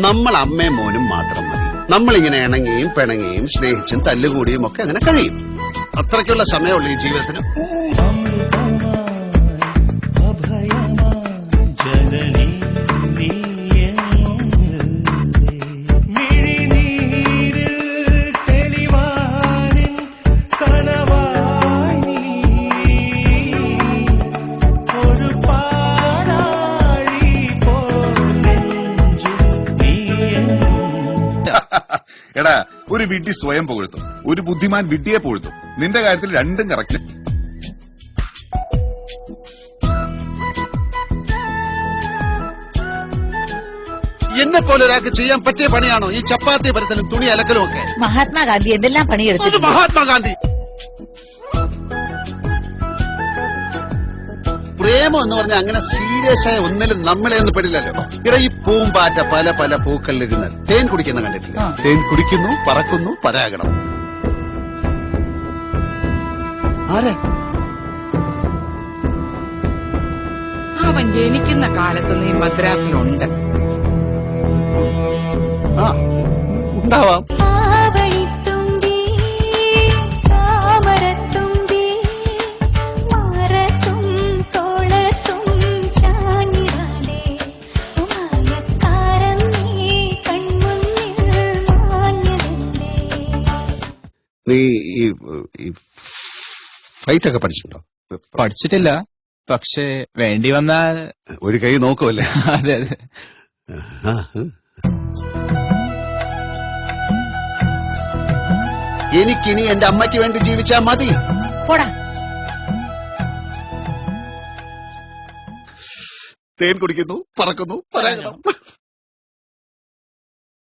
നമ്മൾ അമ്മയും മോനും മാത്രം മതി. നമ്മളിങ്ങനെ ഇണങ്ങിയും പിണങ്ങിയും സ്നേഹിച്ചും തല്ലുകൂടിയും ഒക്കെ അങ്ങനെ കഴിയും. അത്രയ്ക്കുള്ള സമയമുള്ളൂ ഈ ജീവിതത്തിന്. എടാ, ഒരു വിഡ്ഢി സ്വയം പുകഴ്ത്തും, ഒരു ബുദ്ധിമാൻ വിഡ്ഢിയെ പുകഴ്ത്തും. നിന്റെ കാര്യത്തിൽ രണ്ടും കറക്റ്റ്. എന്നെ പോലെ ഒരാൾക്ക് ചെയ്യാൻ പറ്റിയ പണിയാണോ ഈ ചപ്പാത്തി പരത്തലും തുണി അലക്കലും ഒക്കെ? മഹാത്മാഗാന്ധി എന്തെല്ലാം പണിയെടുത്തു. മഹാത്മാഗാന്ധി പ്രേമം എന്ന് പറഞ്ഞാൽ അങ്ങനെ സീരിയസ് ആയ ഒന്നിലും നമ്മളെ ഒന്നും പെടില്ലല്ലോ. ഇവിടെ ഈ പൂമ്പാറ്റ പല പല പൂക്കളിലിരുന്ന് തേൻ കുടിക്കുന്ന കണ്ടിട്ടില്ല? തേൻ കുടിക്കുന്നു, പറക്കുന്നു, പരാഗണം. ആരെ അവൻ ജനിക്കുന്ന കാലത്ത് നീ മദ്രാസിലുണ്ട്. ഉണ്ടാവാം. നീ ഈ ഫൈറ്റ് ഒക്കെ പഠിച്ചിട്ടുണ്ടോ? പഠിച്ചിട്ടില്ല, പക്ഷേ വേണ്ടി വന്നാൽ ഒരു കൈ നോക്കുമല്ലേ? അതെ അതെ. എനിക്കിനി എന്റെ അമ്മയ്ക്ക് വേണ്ടി ജീവിച്ചാൽ മതി. പോടാ. തേൻ കുടിക്കുന്നു, പറക്കുന്നു, പരാഗണം.